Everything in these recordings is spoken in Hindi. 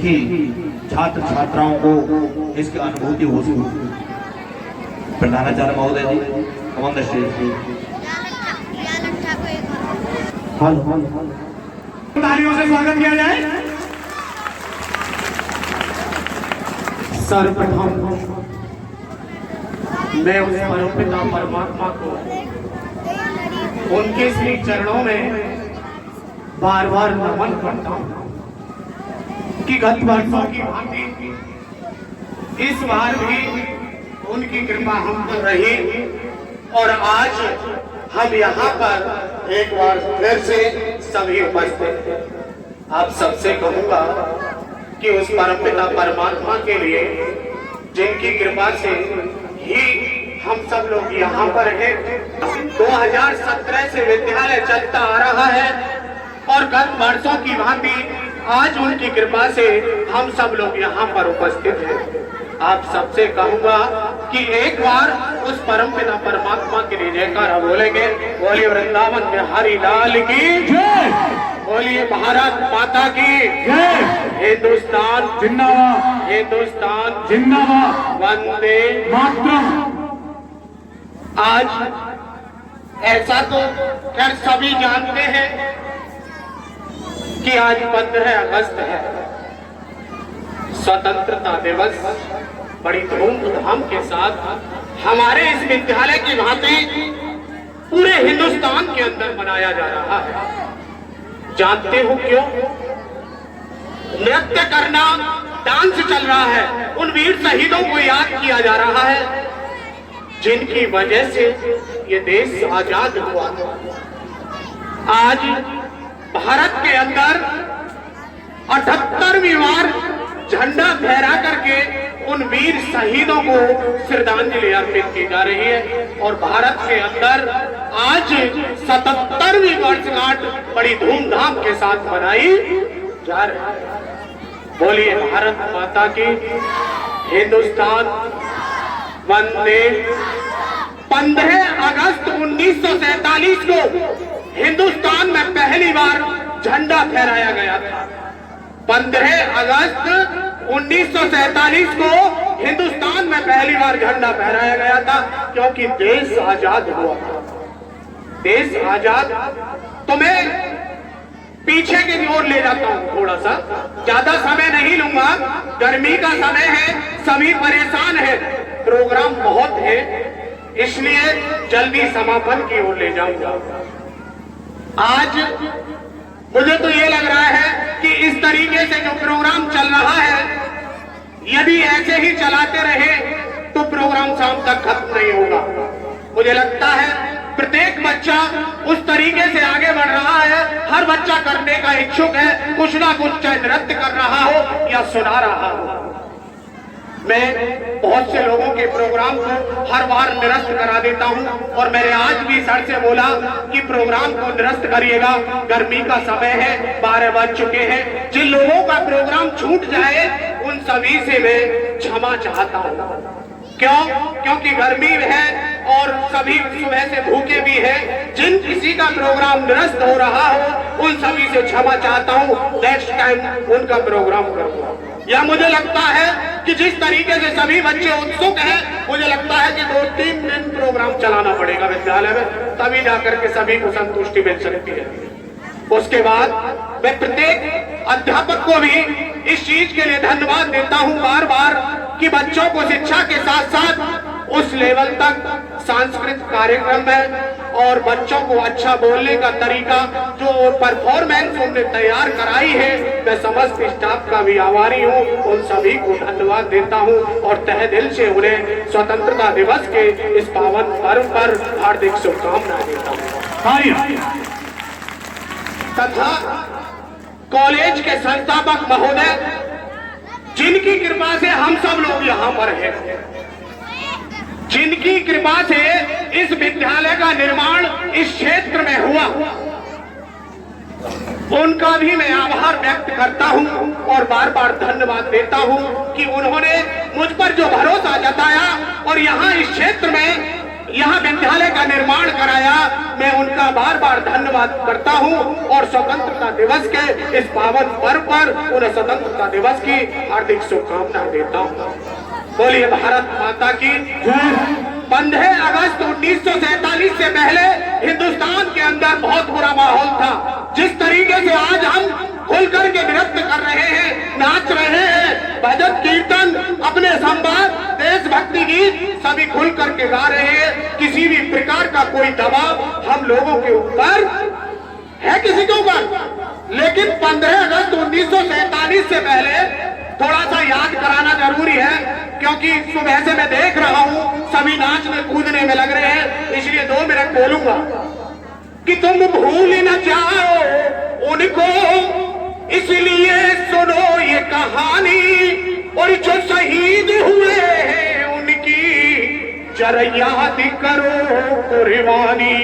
कि छात्र छात्राओं को इसकी अनुभूति हो सके। प्रधानाचार्य महोदय जी, कमान द स्टेज। तालियों से स्वागत किया जाए। सर्वप्रथम मैं उस परमपिता परमात्मा को उनके श्री चरणों में बार बार नमन करता हूँ कि गत वर्षों की भांति इस बार भी उनकी कृपा हम पर रही और आज हम यहाँ पर एक बार फिर से सभी उपस्थित हैं। आप सबसे कहूँगा कि उस परमपिता परमात्मा के लिए जिनकी कृपा से ही हम सब लोग यहाँ पर हैं। 2017 से विद्यालय चलता आ रहा है और गत वर्षों की भांति आज उनकी कृपा से हम सब लोग यहाँ पर उपस्थित हैं। आप सबसे कहूँगा कि एक बार उस परमपिता परमात्मा के लिए जयकारा बोलेंगे। बोलिए वृंदावन बिहारी लाल की जय, बोलिए भारत माता की जय, हिंदुस्तान जिंदाबाद, हिंदुस्तान जिंदाबाद, वंदे मातरम। आज ऐसा तो खैर सभी जानते हैं कि आज 15 अगस्त है, स्वतंत्रता दिवस बड़ी धूमधाम के साथ हमारे इस विद्यालय की भांति पूरे हिंदुस्तान के अंदर मनाया जा रहा है। जानते हो क्यों? नृत्य करना, डांस चल रहा है, उन वीर शहीदों को याद किया जा रहा है जिनकी वजह से ये देश आजाद हुआ। आज भारत के अंदर 78वीं बार झंडा फहरा करके उन वीर शहीदों को श्रद्धांजलि अर्पित की जा रही है और भारत के अंदर आज 77वीं वर्षगांठ बड़ी धूमधाम के साथ मनाई जा रही है। बोलिए भारत माता की, हिंदुस्तान वंदे। 15 अगस्त 1947 को हिंदुस्तान में पहली बार झंडा फहराया गया था। 15 अगस्त 1947 को हिंदुस्तान में पहली बार झंडा फहराया गया था क्योंकि देश आजाद हुआ था। देश आजाद। तो मैं पीछे की ओर ले जाता हूं, थोड़ा सा ज्यादा समय नहीं लूंगा, गर्मी का समय है, सभी परेशान है, प्रोग्राम बहुत है, इसलिए जल्दी समापन की ओर ले जाऊंगा। आज मुझे तो ये लग रहा है कि इस तरीके से जो प्रोग्राम चल रहा है, यदि ऐसे ही चलाते रहे तो प्रोग्राम शाम तक खत्म नहीं होगा। मुझे लगता है प्रत्येक बच्चा उस तरीके से आगे बढ़ रहा है, हर बच्चा करने का इच्छुक है, कुछ ना कुछ चाहे नृत्य कर रहा हो या सुना रहा हो। मैं बहुत से लोगों के प्रोग्राम को हर बार निरस्त करा देता हूं और मैंने आज भी सर से बोला कि प्रोग्राम को निरस्त करिएगा, गर्मी का समय है, 12 बज चुके हैं। जिन लोगों का प्रोग्राम छूट जाए उन सभी से मैं क्षमा चाहता हूं। क्यों? क्योंकि गर्मी है और सभी सुबह से भूखे भी हैं। जिन किसी का प्रोग्राम निरस्त हो रहा हो उन सभी से क्षमा चाहता हूं, नेक्स्ट टाइम उनका प्रोग्राम करूंगा। या मुझे लगता है कि जिस तरीके से सभी बच्चे उत्सुक हैं, मुझे लगता है कि 2-3 दिन प्रोग्राम चलाना पड़ेगा विद्यालय में, तभी जाकर के सभी को संतुष्टि मिल सकती है। उसके बाद मैं प्रत्येक अध्यापक को भी इस चीज के लिए धन्यवाद देता हूं बार बार कि बच्चों को शिक्षा के साथ साथ उस लेवल तक सांस्कृतिक कार्यक्रम है और बच्चों को अच्छा बोलने का तरीका जो परफॉर्मेंस उन्होंने तैयार कराई है, मैं समस्त स्टाफ का भी आभारी हूँ। उन सभी को धन्यवाद देता हूँ और तहे दिल से उन्हें स्वतंत्रता दिवस के इस पावन पर्व पर हार्दिक शुभकामनाएं देता हूँ। तथा कॉलेज के संस्थापक महोदय जिनकी कृपा से हम सब लोग यहाँ पर हैं, जिनकी कृपा से इस विद्यालय का निर्माण इस क्षेत्र में हुआ, उनका भी मैं आभार व्यक्त करता हूं और बार बार धन्यवाद देता हूं कि उन्होंने मुझ पर जो भरोसा जताया और यहाँ इस क्षेत्र में यहाँ विद्यालय का निर्माण कराया, मैं उनका बार बार धन्यवाद करता हूँ और स्वतंत्रता दिवस के इस पावन पर्व पर उन्हें स्वतंत्रता दिवस की हार्दिक शुभकामनाएं देता हूँ। बोलिए भारत माता की। 15 अगस्त 1947 से पहले हिंदुस्तान के अंदर बहुत बुरा माहौल था। जिस तरीके से आज हम खुल करके नृत्य कर रहे हैं, नाच रहे हैं, भजन कीर्तन, अपने संवाद, देशभक्ति गीत सभी खुल करके गा रहे हैं, किसी भी प्रकार का कोई दबाव हम लोगों के ऊपर है किसी के ऊपर। लेकिन 15 अगस्त 1947 से पहले थोड़ा सा याद कराना जरूरी है, क्योंकि सुबह से मैं देख रहा हूं सभी नाचने कूदने में लग रहे हैं, इसलिए 2 मिनट बोलूंगा कि तुम भूल न जाओ उनको, इसलिए सुनो ये कहानी, और जो शहीद हुए हैं उनकी जरा याद करो कुर्बानी।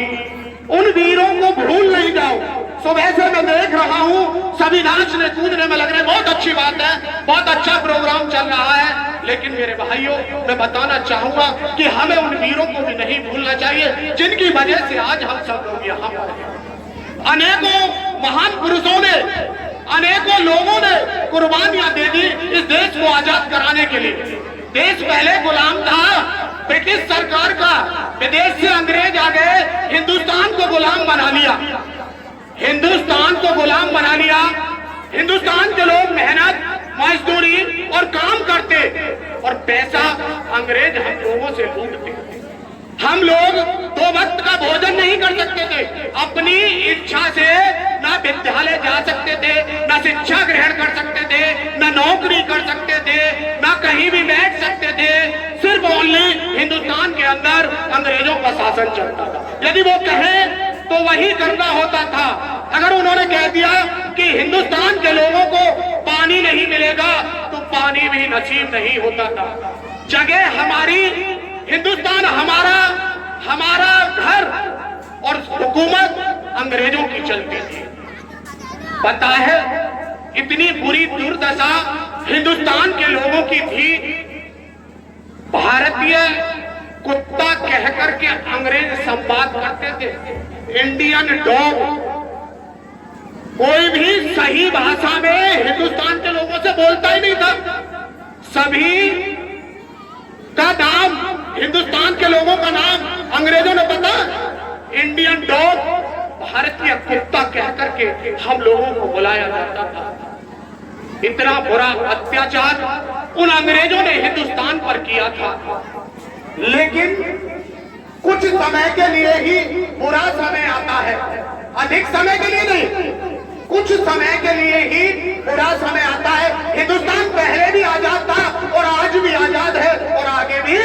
उन वीरों को भूल नहीं जाओ। सुबह से मैं देख रहा हूं सभी नाचने कूदने में लग रहे हैं, बहुत अच्छी बात है, बहुत अच्छा प्रोग्राम चल रहा है। लेकिन मेरे भाइयों, मैं बताना चाहूंगा कि हमें उन वीरों को भी नहीं भूलना चाहिए जिनकी वजह से आज हम सब लोग यहाँ पर हैं। अनेकों महान पुरुषों ने, अनेकों लोगों ने कुर्बानियां दे दी इस देश को आजाद कराने के लिए। देश पहले गुलाम था ब्रिटिश सरकार का, विदेश से अंग्रेज आ गए, हिंदुस्तान को गुलाम बना लिया, हिंदुस्तान को गुलाम बना लिया। हिंदुस्तान के लोग मेहनत मजदूरी और काम करते और पैसा अंग्रेज हम लोगों से लूटते। हम लोग 2 वक्त का भोजन नहीं कर सकते थे, अपनी इच्छा से ना विद्यालय जा सकते थे, ना शिक्षा ग्रहण कर सकते थे, ना नौकरी कर सकते थे, ना कहीं भी बैठ सकते थे। सिर्फ ओनली हिंदुस्तान के अंदर अंग्रेजों का शासन चलता था। यदि वो कहें तो वही करना होता था। अगर उन्होंने कह दिया कि हिंदुस्तान के लोगों को पानी नहीं मिलेगा तो पानी भी नसीब नहीं होता था। जगह हमारी, हिंदुस्तान हमारा घर और हुकूमत अंग्रेजों की चलती थी। पता है इतनी बुरी दुर्दशा हिंदुस्तान के लोगों की थी, भारतीय कुत्ता कह करके अंग्रेज संवाद करते थे, इंडियन डॉग। कोई भी सही भाषा में हिंदुस्तान के लोगों से बोलता ही नहीं था। सभी का नाम, हिंदुस्तान के लोगों का नाम अंग्रेजों ने पता, इंडियन डॉग, भारतीय कुत्ता कह करके हम लोगों को बुलाया जाता था। इतना बुरा अत्याचार उन अंग्रेजों ने हिंदुस्तान पर किया था। लेकिन कुछ समय के लिए ही बुरा समय आता है, अधिक समय के लिए नहीं, कुछ समय के लिए ही बुरा समय आता है। हिंदुस्तान पहले भी आजाद था और आज भी आजाद है और आगे भी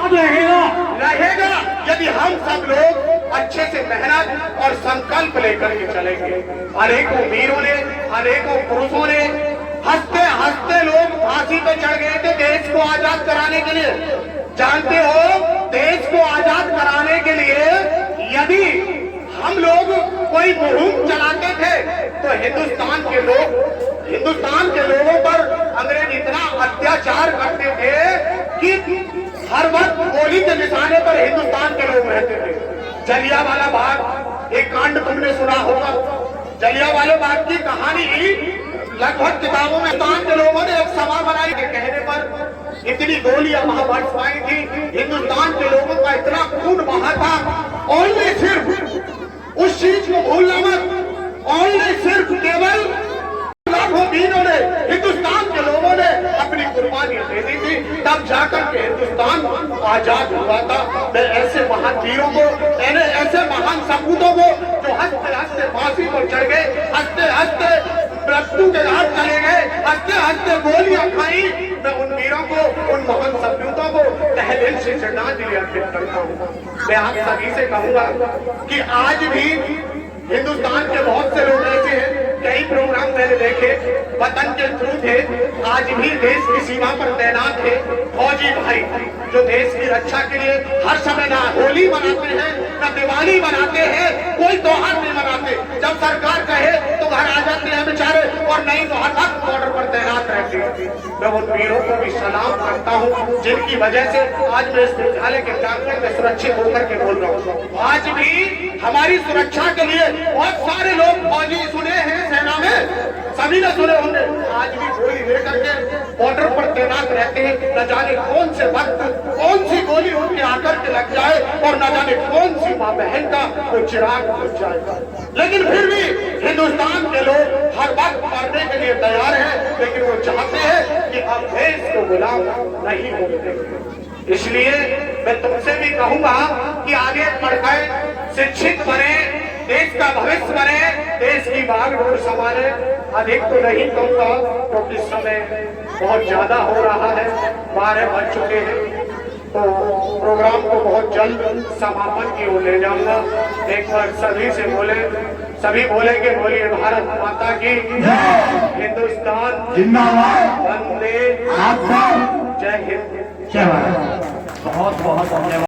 रहेगा यदि हम सब लोग अच्छे से मेहनत और संकल्प लेकर के चलेंगे। अनेकों वीरों ने, अनेकों पुरुषों ने, हंसते हंसते लोग फांसी पे चढ़ गए थे देश को आजाद कराने के लिए। जानते हो, देश को आजाद कराने के लिए यदि हम लोग कोई मुहिम चलाते थे तो हिंदुस्तान के लोगों पर अंग्रेज इतना अत्याचार करते थे कि हर वक्त गोली के निशाने पर हिंदुस्तान के लोग रहते थे। जलियांवाला बाग, एक कांड तुमने सुना होगा। जलियांवाला बाग की कहानी लगभग किताबों में हिंदुस्तान के लोगों ने एक सभा बनाई के कहने पर इतनी गोलियां वहां बरसाई थी, हिंदुस्तान के लोगों का इतना खून बहा था। ओनली सिर्फ उस चीज को भूलना मत, ओनली सिर्फ केवल लाखों वीरों ने, हिंदुस्तान के लोगों ने अपनी कुर्बानियां दे दी थी, तब जाकर के हिंदुस्तान आजाद हुआ था। मैं ऐसे महान वीरों को, ऐसे महान सपूतों को जो हंसते हंसते फांसी पर चढ़ गए, हंसते हंसते मृत्यु के घाट चले गए, हंसते हंसते गोलियां खाई, मैं उन वीरों को, उन महान सपूतों को तहे दिल से श्रद्धांजलि अर्पित करता हूँ। मैं आप सभी से कहूंगा कि आज भी हिंदुस्तान के बहुत से लोग ऐसे हैं कई प्रोग्राम मैंने देखे, वतन के थ्रू थे, आज भी देश की सीमा पर तैनात थे फौजी भाई, जो देश की रक्षा के लिए हर समय ना होली मनाते हैं, ना दिवाली मनाते हैं, कोई त्योहार नहीं मनाते। जब सरकार कहे तो घर आ जाते हैं बेचारे, और नहीं तो हर वक्त बॉर्डर पर तैनात रहते हैं। मैं उन वीरों को भी सलाम करता हूँ, जिनकी वजह से आज मैं इस विद्यालय के प्रांगण में सुरक्षित होकर के बोल रहा हूँ। आज भी हमारी सुरक्षा के लिए बहुत सारे लोग फौजी सुने हैं सेना में, सभी ने सुने होंगे, आज भी गोली लेकर के बॉर्डर पर तैनात रहते हैं। न जाने कौन से वक्त कौन सी गोली उनके आकर के लग जाए, और न जाने कौन सी माँ बहन का वो चिराग बुझ जाएगा। लेकिन फिर भी हिंदुस्तान के लोग हर वक्त मरने के लिए तैयार हैं, लेकिन वो चाहते हैं कि हम देश को गुलाम नहीं होने देंगे। इसलिए मैं तुमसे भी कहूंगा कि आगे पढ़कर शिक्षित बने, देश का भविष्य बने, देश की बागडोर संभाले। अधिक तो नहीं कहूंगा क्योंकि समय बहुत ज्यादा हो रहा है, 12 बज चुके हैं, तो प्रोग्राम को बहुत जल्द समापन की ओर ले जाऊंगा। एक बार सभी से बोले, सभी बोलेंगे, बोलिए भारत माता की, हिंदुस्तान जिंदाबाद, वंदे मातरम, जय हिंद, जय भारत। बहुत बहुत धन्यवाद।